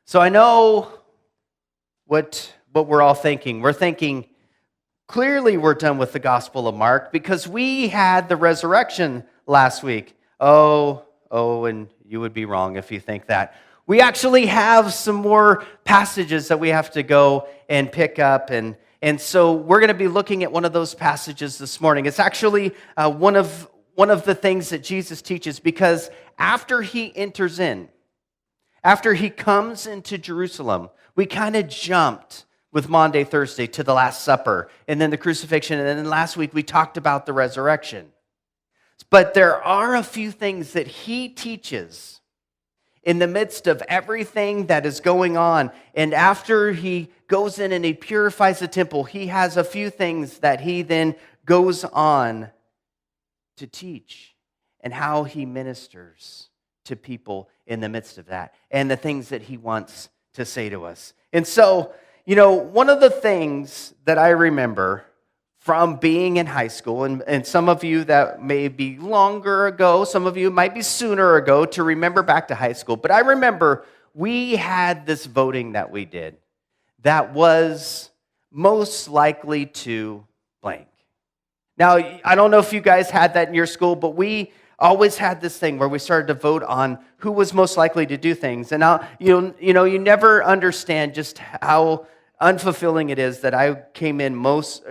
So I know what we're all thinking. We're thinking, clearly we're done with the Gospel of Mark because we had the resurrection last week. Oh, and you would be wrong if you think that. We actually have some more passages that we have to go and pick up, and so we're going to be looking at one of those passages this morning. It's actually one of the things that Jesus teaches, because after he enters in, after he comes into Jerusalem, we kind of jumped with Maundy, Thursday to the Last Supper, and then the crucifixion, and then last week we talked about the resurrection. But there are a few things that he teaches in the midst of everything that is going on. And after he goes in and he purifies the temple, he has a few things that he then goes on to teach, and how he ministers to people in the midst of that, and the things that he wants to say to us. And so, one of the things that I remember from being in high school, and some of you that may be longer ago, some of you might be sooner ago to remember back to high school, but I remember we had this voting that we did that was most likely to blank. Now, I don't know if you guys had that in your school, but we always had this thing where we started to vote on who was most likely to do things. And now, you never understand just how unfulfilling it is that I came in most,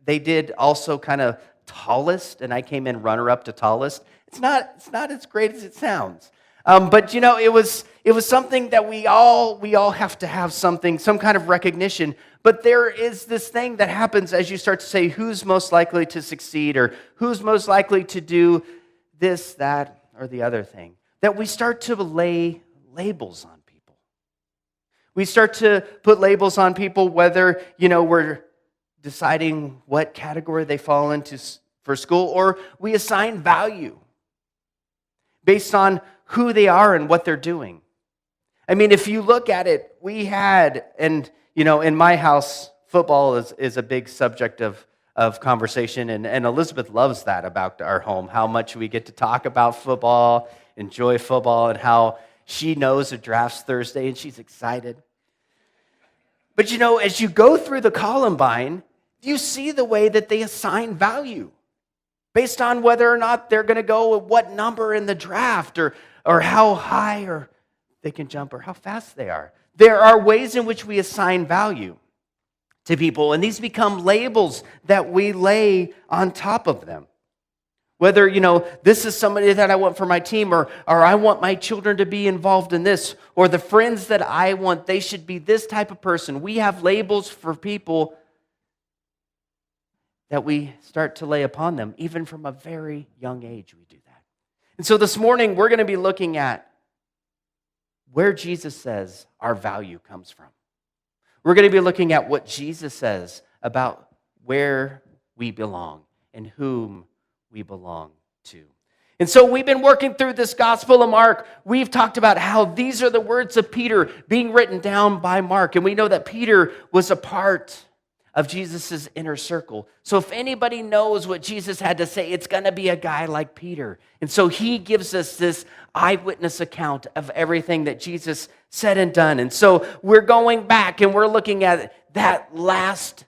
they did also kind of tallest, and I came in runner-up to tallest. It's not as great as it sounds. But it was something that we all have to have something, some kind of recognition. But there is this thing that happens as you start to say who's most likely to succeed, or who's most likely to do this, that, or the other thing, that we start to lay labels on people. We start to put labels on people, whether we're deciding what category they fall into for school, or we assign value based on who they are and what they're doing. I mean, if you look at it, we had, and in my house, football is a big subject of conversation, and Elizabeth loves that about our home, how much we get to talk about football, enjoy football, and how she knows it drafts Thursday, and she's excited. But as you go through the Columbine, you see the way that they assign value based on whether or not they're going to go with what number in the draft, or how high or they can jump, or how fast they are. There are ways in which we assign value to people, and these become labels that we lay on top of them. Whether, this is somebody that I want for my team, or I want my children to be involved in this, or the friends that I want, they should be this type of person. We have labels for people that we start to lay upon them, even from a very young age we do that. And so this morning, we're going to be looking at where Jesus says our value comes from. We're going to be looking at what Jesus says about where we belong and whom we belong to. And so we've been working through this Gospel of Mark. We've talked about how these are the words of Peter being written down by Mark. And we know that Peter was a part of Jesus' inner circle. So if anybody knows what Jesus had to say, it's going to be a guy like Peter. And so he gives us this eyewitness account of everything that Jesus said and done. And so we're going back and we're looking at that last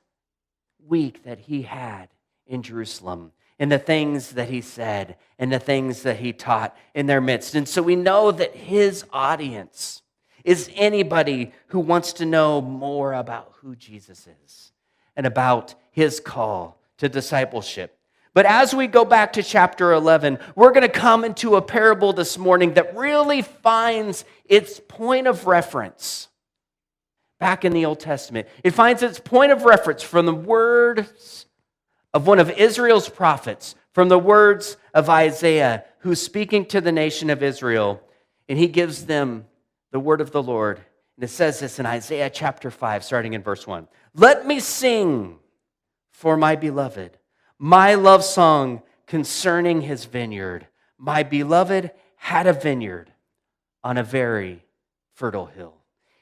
week that he had in Jerusalem, and the things that he said and the things that he taught in their midst. And so we know that his audience is anybody who wants to know more about who Jesus is and about his call to discipleship. But as we go back to chapter 11, we're going to come into a parable this morning that really finds its point of reference back in the Old Testament. It finds its point of reference from the words of one of Israel's prophets, from the words of Isaiah, who's speaking to the nation of Israel, and he gives them the word of the Lord. And it says this in Isaiah chapter 5, starting in verse 1. Let me sing for my beloved my love song concerning his vineyard. My beloved had a vineyard on a very fertile hill.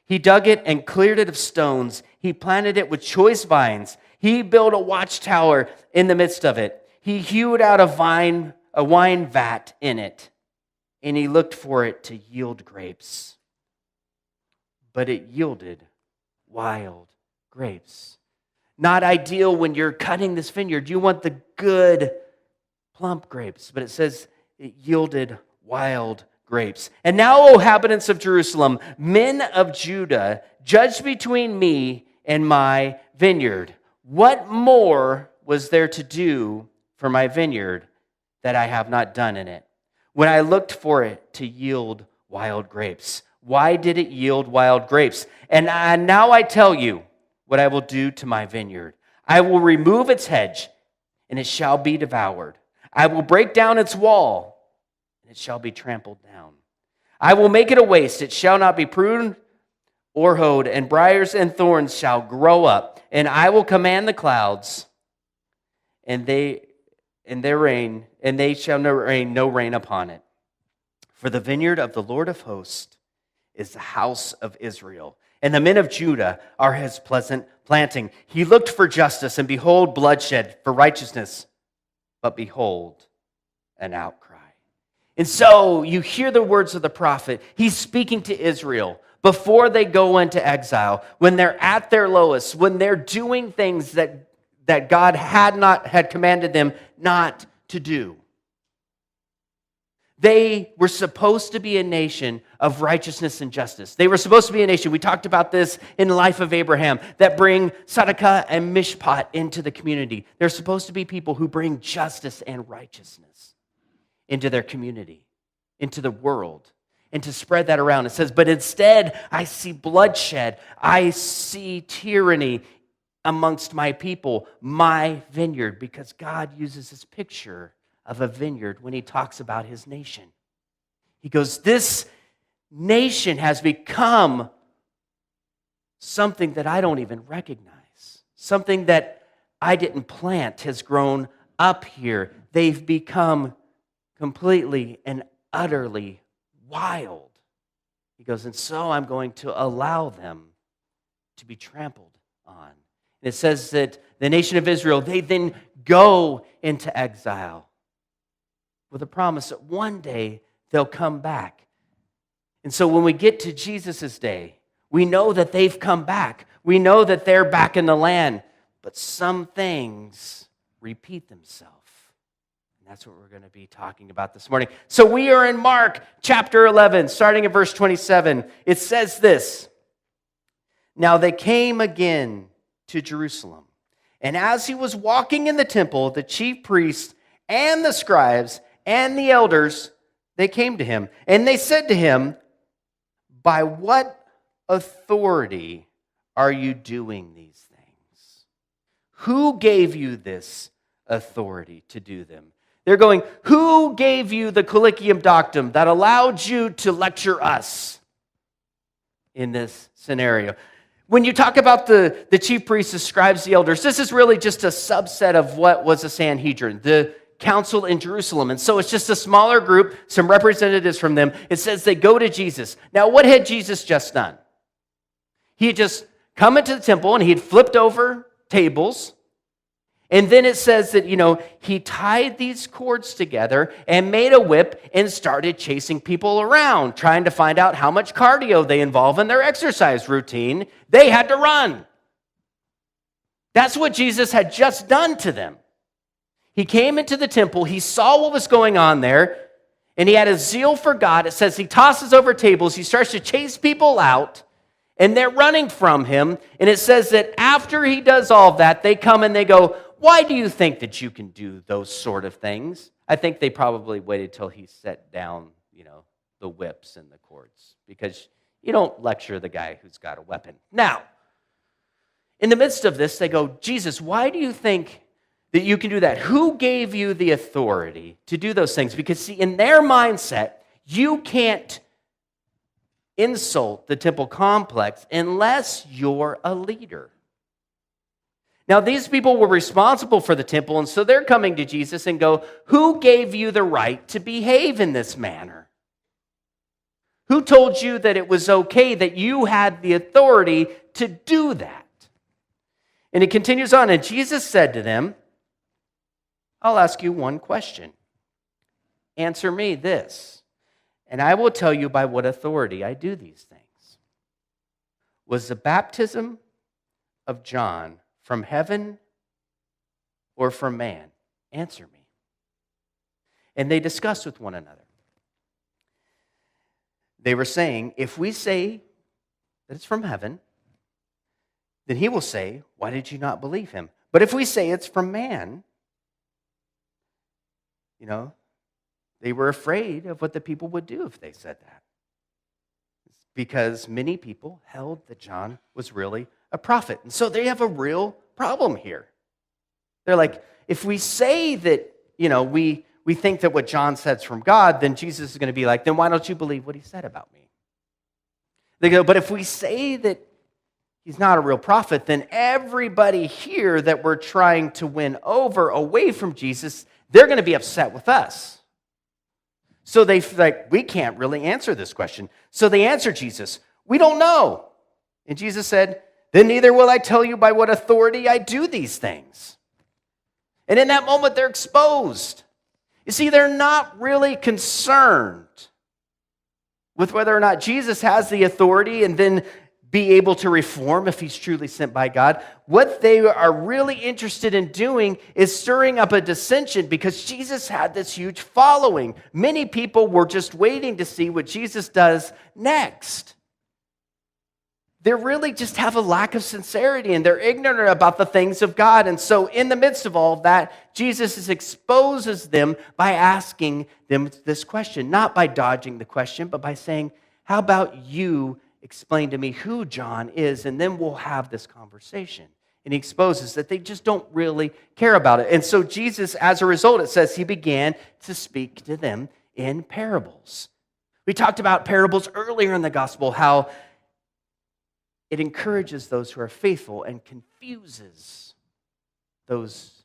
He dug it and cleared it of stones. He planted it with choice vines. He built a watchtower in the midst of it. He hewed out a wine vat in it, and he looked for it to yield grapes. but it yielded wild grapes. Not ideal when you're cutting this vineyard. You want the good, plump grapes, but it says it yielded wild grapes. And now, O inhabitants of Jerusalem, men of Judah, judge between me and my vineyard. What more was there to do for my vineyard that I have not done in it, when I looked for it to yield wild grapes? Why did it yield wild grapes? And now I tell you what I will do to my vineyard. I will remove its hedge, and it shall be devoured. I will break down its wall, and it shall be trampled down. I will make it a waste. It shall not be pruned or hoed, and briars and thorns shall grow up. And I will command the clouds, and they shall rain no rain upon it. For the vineyard of the Lord of hosts is the house of Israel, and the men of Judah are his pleasant planting. He looked for justice, and behold, bloodshed, for righteousness, but behold, an outcry. And so you hear the words of the prophet. He's speaking to Israel before they go into exile, when they're at their lowest, when they're doing things that God had commanded them not to do. They were supposed to be a nation of righteousness and justice. They were supposed to be a nation, we talked about this in the life of Abraham, that bring tzedakah and mishpat into the community. They're supposed to be people who bring justice and righteousness into their community, into the world, and to spread that around. It says, but instead, I see bloodshed. I see tyranny amongst my people, my vineyard, because God uses this picture of a vineyard when he talks about his nation. He goes, this nation has become something that I don't even recognize. Something that I didn't plant has grown up here. They've become completely and utterly wild. He goes, and so I'm going to allow them to be trampled on. And it says that the nation of Israel, they then go into exile with a promise that one day they'll come back. And so when we get to Jesus' day, we know that they've come back. We know that they're back in the land. But some things repeat themselves. That's what we're going to be talking about this morning. So we are in Mark chapter 11, starting at verse 27. It says this, now they came again to Jerusalem. And as he was walking in the temple, the chief priests and the scribes and the elders, they came to him. And they said to him, by what authority are you doing these things? Who gave you this authority to do them? They're going, who gave you the colloquium doctum that allowed you to lecture us in this scenario? When you talk about the chief priests, the scribes, the elders, this is really just a subset of what was a Sanhedrin, the council in Jerusalem. And so it's just a smaller group, some representatives from them. It says they go to Jesus. Now, what had Jesus just done? He had just come into the temple and he had flipped over tables. And then it says that, he tied these cords together and made a whip and started chasing people around, trying to find out how much cardio they involve in their exercise routine. They had to run. That's what Jesus had just done to them. He came into the temple, he saw what was going on there, and he had a zeal for God. It says he tosses over tables, he starts to chase people out, and they're running from him. And it says that after he does all of that, they come and they go, why do you think that you can do those sort of things? I think they probably waited till he set down, the whips and the cords, because you don't lecture the guy who's got a weapon. Now, in the midst of this, they go, Jesus, why do you think that you can do that? Who gave you the authority to do those things? Because, see, in their mindset, you can't insult the temple complex unless you're a leader. Now, these people were responsible for the temple, and so they're coming to Jesus and go, who gave you the right to behave in this manner? Who told you that it was okay, that you had the authority to do that? And it continues on, and Jesus said to them, I'll ask you one question. Answer me this, and I will tell you by what authority I do these things. Was the baptism of John from heaven or from man? Answer me. And they discussed with one another. They were saying, if we say that it's from heaven, then he will say, why did you not believe him? But if we say it's from man, they were afraid of what the people would do if they said that. Because many people held that John was really a prophet. And so they have a real problem here. They're like, if we say that, we think that what John said's from God, then Jesus is going to be like, then why don't you believe what he said about me? They go, but if we say that he's not a real prophet, then everybody here that we're trying to win over away from Jesus, they're going to be upset with us. So they feel like, we can't really answer this question. So they answer Jesus, we don't know. And Jesus said, then neither will I tell you by what authority I do these things. And in that moment, they're exposed. You see, they're not really concerned with whether or not Jesus has the authority and then be able to reform if he's truly sent by God. What they are really interested in doing is stirring up a dissension because Jesus had this huge following. Many people were just waiting to see what Jesus does next. They really just have a lack of sincerity and they're ignorant about the things of God. And so in the midst of all of that, Jesus exposes them by asking them this question, not by dodging the question, but by saying, how about you explain to me who John is, and then we'll have this conversation. And he exposes that they just don't really care about it. And so Jesus, as a result, it says he began to speak to them in parables. We talked about parables earlier in the gospel, how it encourages those who are faithful and confuses those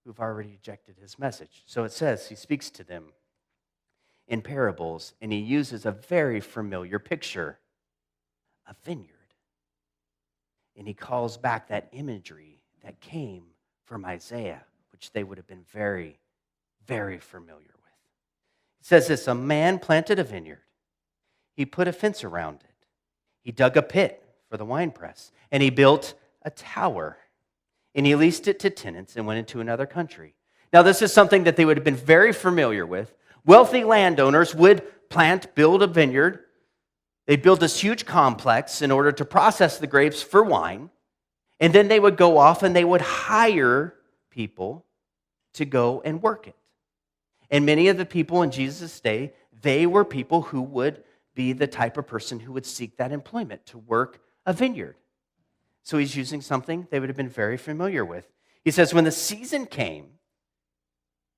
who've already rejected his message. So it says he speaks to them in parables, and he uses a very familiar picture, a vineyard. And he calls back that imagery that came from Isaiah, which they would have been very, very familiar with. It says this, a man planted a vineyard. He put a fence around it. He dug a pit for the winepress, and he built a tower, and he leased it to tenants and went into another country. Now, this is something that they would have been very familiar with. Wealthy landowners would build a vineyard. They'd build this huge complex in order to process the grapes for wine, and then they would go off and they would hire people to go and work it. And many of the people in Jesus' day, they were people who would be the type of person who would seek that employment to work a vineyard. So he's using something they would have been very familiar with. He says, when the season came,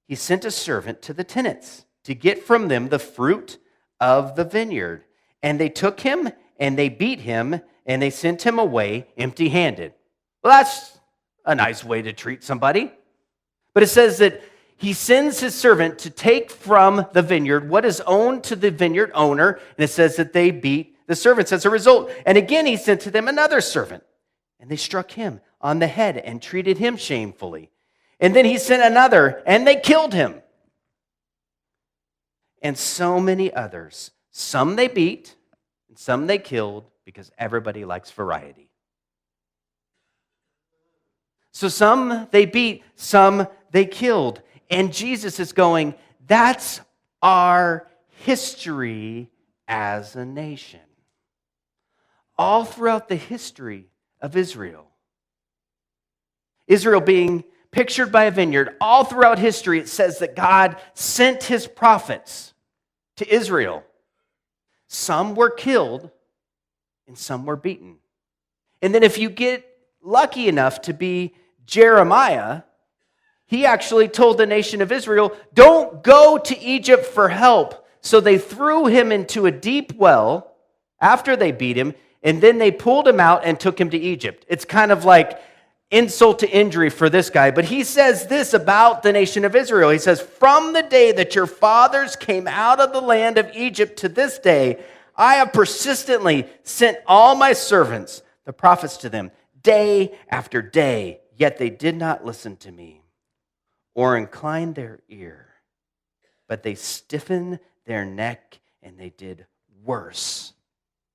he sent a servant to the tenants to get from them the fruit of the vineyard. And they took him and they beat him and they sent him away empty-handed. Well, that's a nice way to treat somebody. But it says that he sends his servant to take from the vineyard what is owned to the vineyard owner. And it says that they beat the servants as a result. And again, he sent to them another servant. And they struck him on the head and treated him shamefully. And then he sent another and they killed him. And so many others. Some they beat and some they killed because everybody likes variety. So some they beat, some they killed. And Jesus is going, that's our history as a nation. All throughout the history of Israel. Israel being pictured by a vineyard, all throughout history it says that God sent his prophets to Israel. Some were killed and some were beaten. And then if you get lucky enough to be Jeremiah, he actually told the nation of Israel, don't go to Egypt for help. So they threw him into a deep well after they beat him, and then they pulled him out and took him to Egypt. It's kind of like insult to injury for this guy. But he says this about the nation of Israel. He says, from the day that your fathers came out of the land of Egypt to this day, I have persistently sent all my servants, the prophets, to them, day after day, yet they did not listen to me or incline their ear, but they stiffened their neck and they did worse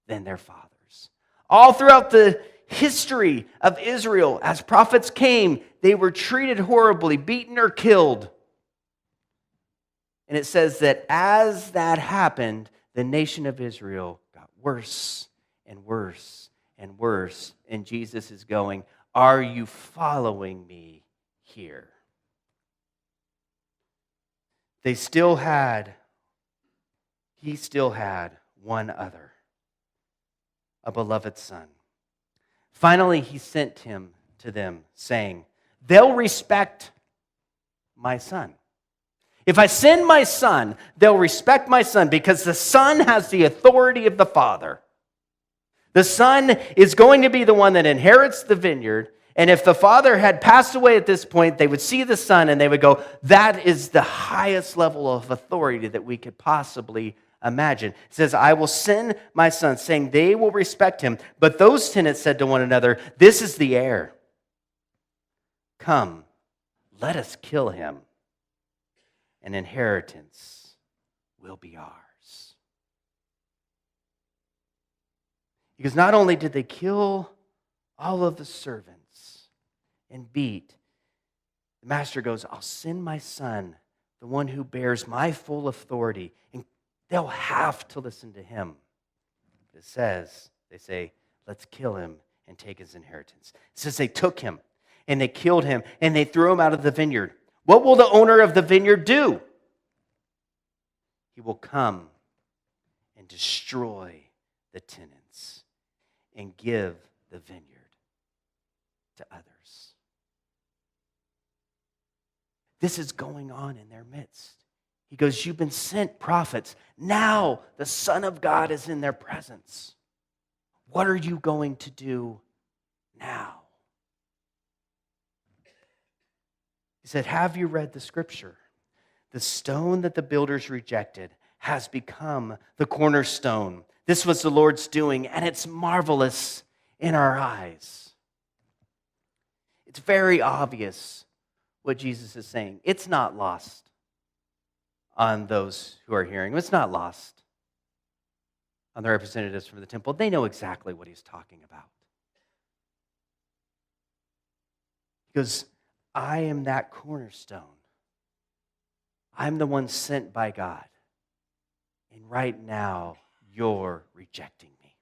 than their fathers. All throughout the history of Israel, as prophets came, they were treated horribly, beaten or killed. And it says that as that happened, the nation of Israel got worse and worse and worse. And Jesus is going, are you following me here? He still had one other, a beloved son. Finally, he sent him to them, saying, they'll respect my son. If I send my son, they'll respect my son because the son has the authority of the father. The son is going to be the one that inherits the vineyard. And if the father had passed away at this point, they would see the son and they would go, that is the highest level of authority that we could possibly imagine. It says, I will send my son, saying they will respect him. But those tenants said to one another, this is the heir. Come, let us kill him. An inheritance will be ours. Because not only did they kill all of the servants and beat, the master goes, I'll send my son, the one who bears my full authority, and they'll have to listen to him. It says, they say, let's kill him and take his inheritance. It says they took him and they killed him and they threw him out of the vineyard. What will the owner of the vineyard do? He will come and destroy the tenants and give the vineyard to others. This is going on in their midst. He goes, you've been sent prophets. Now the Son of God is in their presence. What are you going to do now? He said, have you read the scripture? The stone that the builders rejected has become the cornerstone. This was the Lord's doing, and it's marvelous in our eyes. It's very obvious what Jesus is saying. It's not lost on those who are hearing. It's not lost on the representatives from the temple. They know exactly what he's talking about. He goes, I am that cornerstone. I'm the one sent by God. And right now, you're rejecting me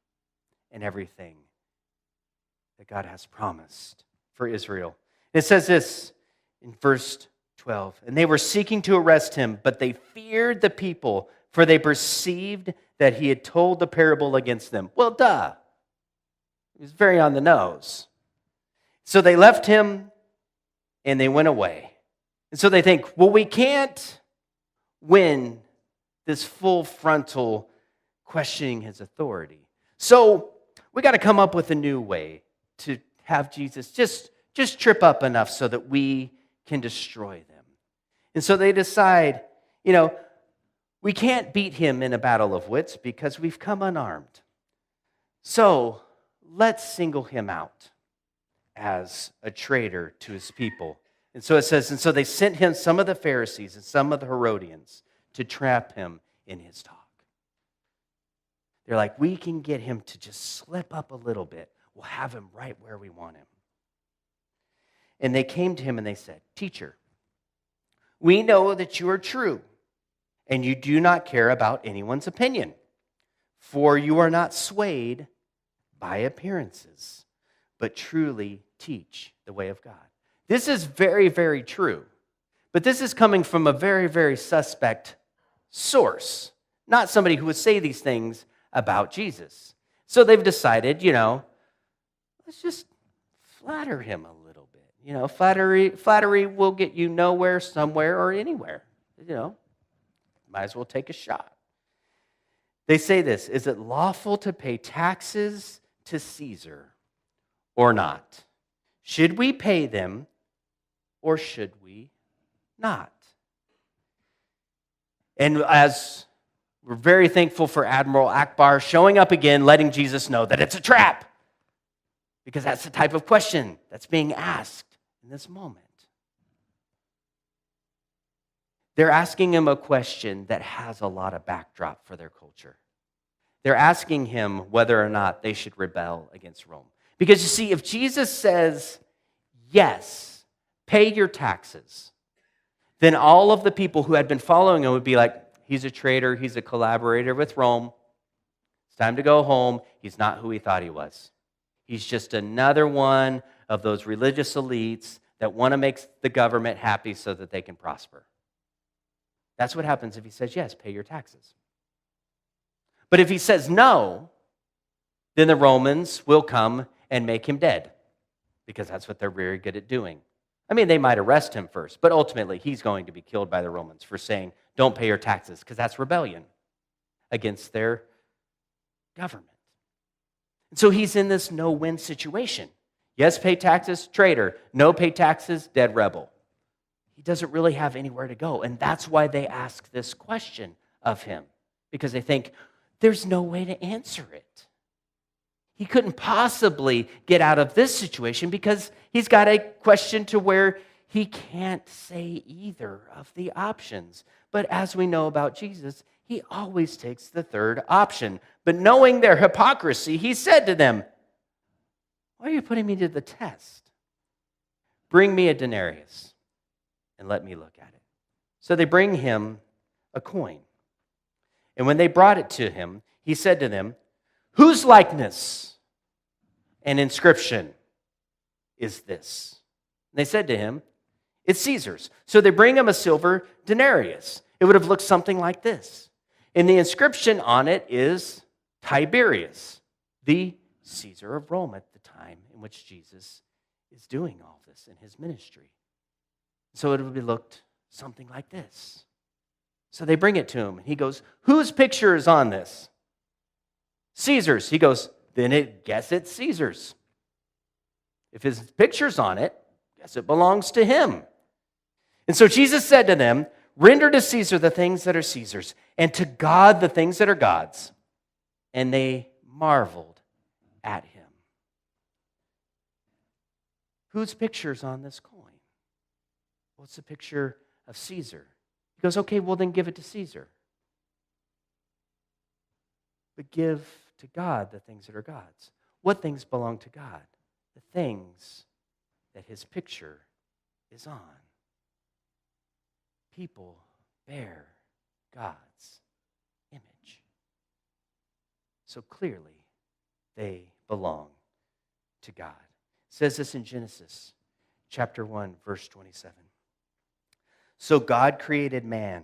and everything that God has promised for Israel. It says this in verse 12. And they were seeking to arrest him, but they feared the people, for they perceived that he had told the parable against them. Well, duh. It was very on the nose. So they left him and they went away. And so they think, well, we can't win this full frontal questioning his authority. So we got to come up with a new way to have Jesus just trip up enough so that we can destroy them. And so they decide, we can't beat him in a battle of wits because we've come unarmed. So let's single him out as a traitor to his people. And so it says, and so they sent him some of the Pharisees and some of the Herodians to trap him in his talk. They're like, we can get him to just slip up a little bit. We'll have him right where we want him. And they came to him and they said, Teacher, we know that you are true and you do not care about anyone's opinion, for you are not swayed by appearances, but truly teach the way of God. This is very, very true. But this is coming from a very, very suspect source, not somebody who would say these things about Jesus. So they've decided, let's just flatter him a little bit. Flattery will get you nowhere, somewhere, or anywhere. Might as well take a shot. They say this, is it lawful to pay taxes to Caesar or not? Should we pay them or should we not? And as we're very thankful for Admiral Akbar showing up again, letting Jesus know that it's a trap. Because that's the type of question that's being asked in this moment. They're asking him a question that has a lot of backdrop for their culture. They're asking him whether or not they should rebel against Rome. Because you see, if Jesus says, yes, pay your taxes, then all of the people who had been following him would be like, he's a traitor, he's a collaborator with Rome. It's time to go home. He's not who he thought he was. He's just another one of those religious elites that want to make the government happy so that they can prosper. That's what happens if he says, yes, pay your taxes. But if he says no, then the Romans will come and make him dead, because that's what they're very good at doing. I mean, they might arrest him first, but ultimately he's going to be killed by the Romans for saying, don't pay your taxes, because that's rebellion against their government. And so he's in this no-win situation. Yes, pay taxes, traitor. No, pay taxes, dead rebel. He doesn't really have anywhere to go, and that's why they ask this question of him, because they think, there's no way to answer it. He couldn't possibly get out of this situation because he's got a question to where he can't say either of the options. But as we know about Jesus, he always takes the third option. But knowing their hypocrisy, he said to them, why are you putting me to the test? Bring me a denarius and let me look at it. So they bring him a coin. And when they brought it to him, he said to them, whose likeness and inscription is this? And they said to him, it's Caesar's. So they bring him a silver denarius. It would have looked something like this. And the inscription on it is Tiberius, the Caesar of Rome at the time in which Jesus is doing all this in his ministry. So it would have looked something like this. So they bring it to him, and he goes, whose picture is on this? Caesar's. He goes, then guess it's Caesar's. If his picture's on it, guess it belongs to him. And so Jesus said to them, render to Caesar the things that are Caesar's, and to God the things that are God's. And they marveled at him. Whose picture's on this coin? Well, it's a picture of Caesar. He goes, okay, well then give it to Caesar. But give to God the things that are God's. What things belong to God? The things that his picture is on. People bear God's image. So clearly, they belong to God. It says this in Genesis chapter 1, verse 27. So God created man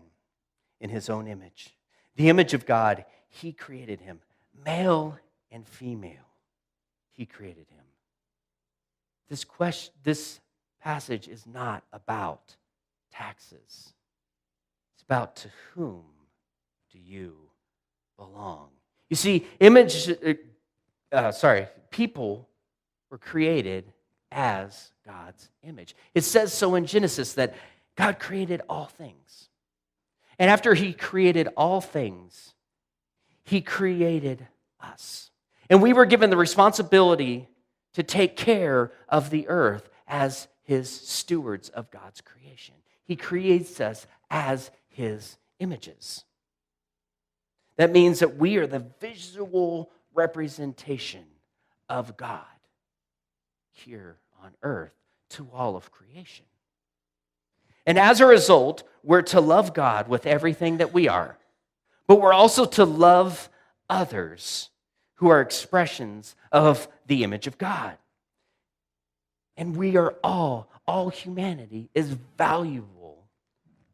in his own image. The image of God, he created him. Male and female, he created him. This passage is not about taxes. It's about to whom do you belong? You see, people were created as God's image. It says so in Genesis that God created all things. And after he created all things, he created us. And we were given the responsibility to take care of the earth as his stewards of God's creation. He creates us as his images. That means that we are the visual representation of God here on earth to all of creation. And as a result, we're to love God with everything that we are. But we're also to love others who are expressions of the image of God. And we are all humanity is valuable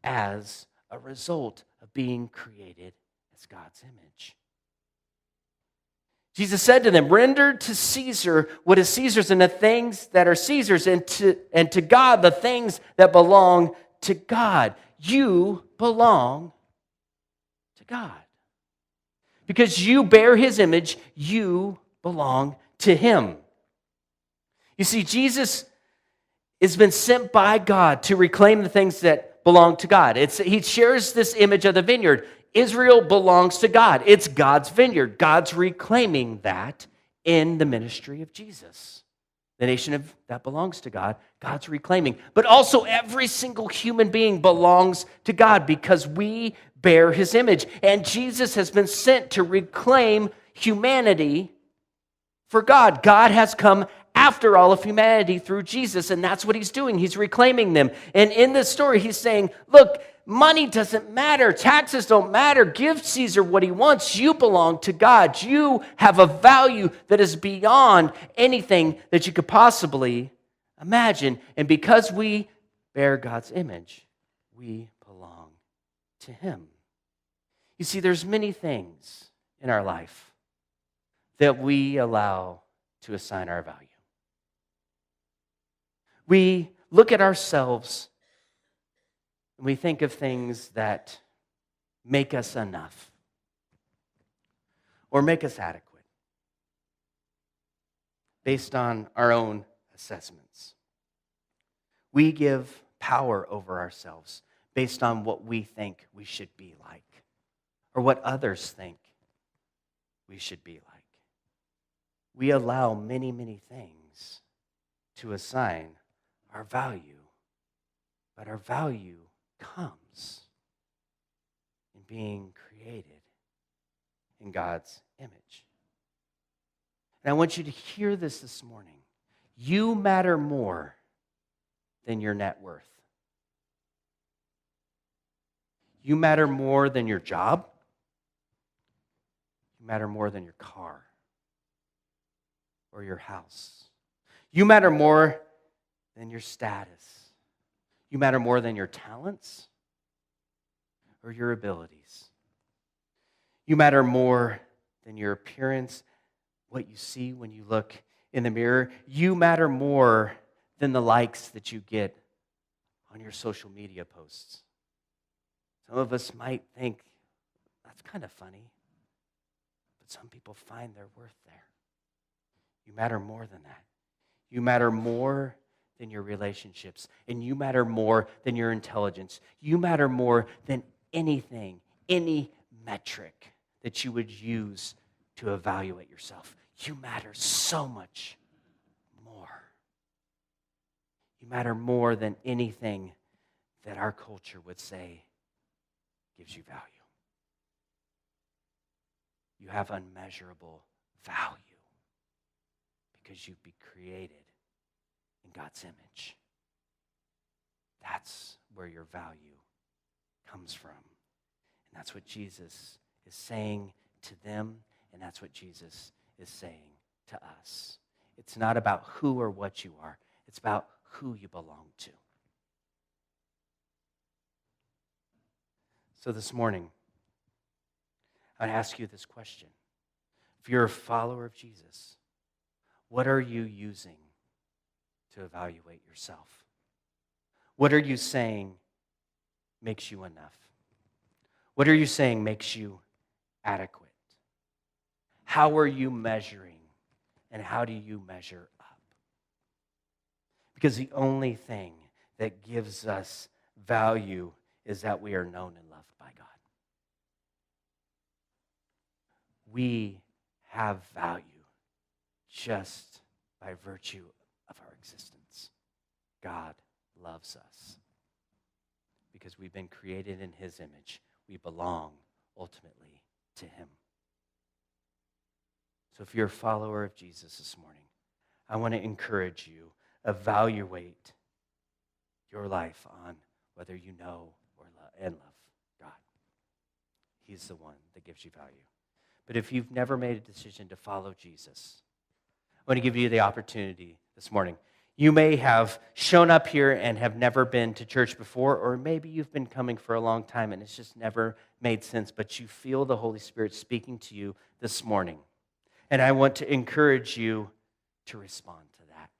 as a result of being created as God's image. Jesus said to them, render to Caesar what is Caesar's, and the things that are Caesar's, and to God the things that belong to God. You belong to God. Because you bear his image, you belong to him. You see, Jesus has been sent by God to reclaim the things that belong to God. He shares this image of the vineyard. Israel belongs to God. It's God's vineyard. God's reclaiming that in the ministry of Jesus. The nation that belongs to God, God's reclaiming. But also every single human being belongs to God because we bear his image. And Jesus has been sent to reclaim humanity for God. God has come after all of humanity through Jesus, and that's what he's doing. He's reclaiming them. And in this story, he's saying, look, money doesn't matter. Taxes don't matter. Give Caesar what he wants. You belong to God. You have a value that is beyond anything that you could possibly imagine. And because we bear God's image, we belong to him. You see, there's many things in our life that we allow to assign our value. We look at ourselves and we think of things that make us enough or make us adequate based on our own assessments. We give power over ourselves based on what we think we should be like or what others think we should be like. We allow many, many things to assign our value, but our value comes in being created in God's image. And I want you to hear this morning. You matter more than your net worth. You matter more than your job. You matter more than your car or your house. You matter more than your status. You matter more than your talents or your abilities. You matter more than your appearance, what you see when you look in the mirror. You matter more than the likes that you get on your social media posts. Some of us might think, that's kind of funny, but some people find their worth there. You matter more than that. You matter more than your relationships, and you matter more than your intelligence. You matter more than anything, any metric that you would use to evaluate yourself. You matter so much more. You matter more than anything that our culture would say gives you value. You have unmeasurable value because you've been created in God's image. That's where your value comes from. And that's what Jesus is saying to them, and that's what Jesus is saying to us. It's not about who or what you are. It's about who you belong to. So this morning, I'd ask you this question. If you're a follower of Jesus, what are you using to evaluate yourself? What are you saying makes you enough? What are you saying makes you adequate? How are you measuring, and how do you measure up? Because the only thing that gives us value is that we are known and loved by God. We have value just by virtue of our existence. God loves us because we've been created in his image. We belong ultimately to him. So if you're a follower of Jesus this morning, I want to encourage you, evaluate your life on whether you know and love God. He's the one that gives you value. But if you've never made a decision to follow Jesus, I want to give you the opportunity this morning. You may have shown up here and have never been to church before, or maybe you've been coming for a long time and it's just never made sense, but you feel the Holy Spirit speaking to you this morning. And I want to encourage you to respond to that.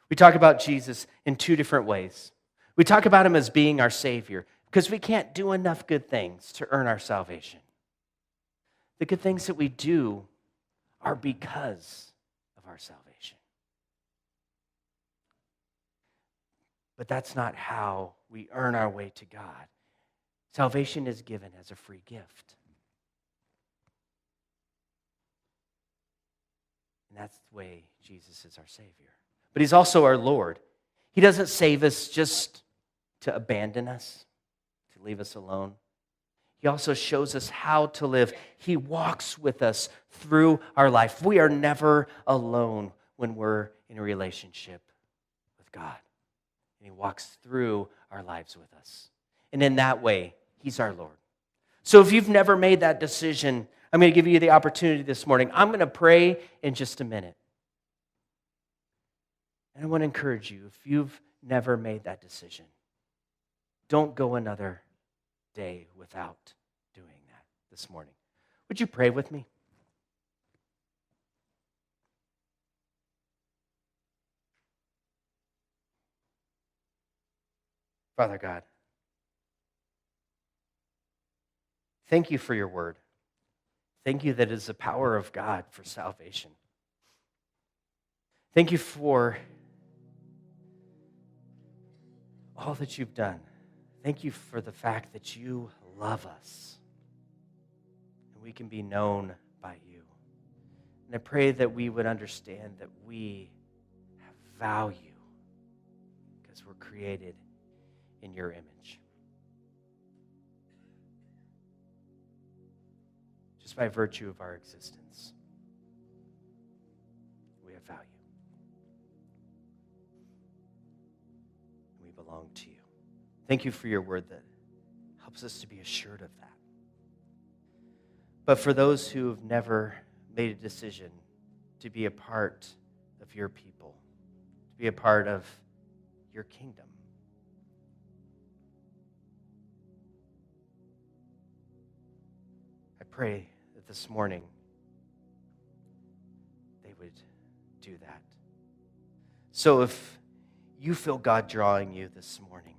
We talk about Jesus in two different ways. We talk about him as being our Savior because we can't do enough good things to earn our salvation. The good things that we do are because of our salvation. But that's not how we earn our way to God. Salvation is given as a free gift. And that's the way Jesus is our Savior. But he's also our Lord. He doesn't save us just to abandon us, to leave us alone. He also shows us how to live. He walks with us through our life. We are never alone when we're in a relationship with God. And he walks through our lives with us. And in that way, he's our Lord. So if you've never made that decision, I'm going to give you the opportunity this morning. I'm going to pray in just a minute. And I want to encourage you, if you've never made that decision, don't go another day without doing that this morning. Would you pray with me? Father God, thank you for your word. Thank you that it is the power of God for salvation. Thank you for all that you've done. Thank you for the fact that you love us and we can be known by you. And I pray that we would understand that we have value because we're created in your image. Just by virtue of our existence, we have value. We belong to you. Thank you for your word that helps us to be assured of that. But for those who have never made a decision to be a part of your people, to be a part of your kingdom, I pray that this morning they would do that. So if you feel God drawing you this morning,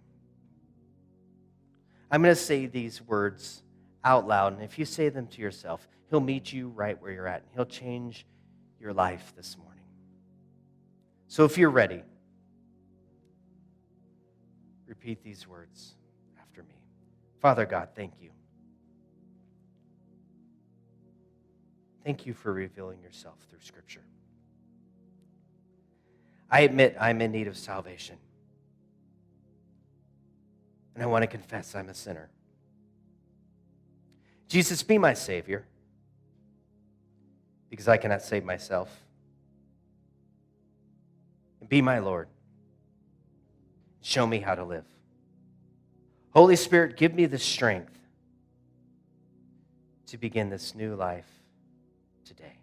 I'm going to say these words out loud, and if you say them to yourself, he'll meet you right where you're at, and he'll change your life this morning. So if you're ready, repeat these words after me. Father God, thank you. Thank you for revealing yourself through Scripture. I admit I'm in need of salvation. And I want to confess I'm a sinner. Jesus, be my Savior, because I cannot save myself. And be my Lord. Show me how to live. Holy Spirit, give me the strength to begin this new life today.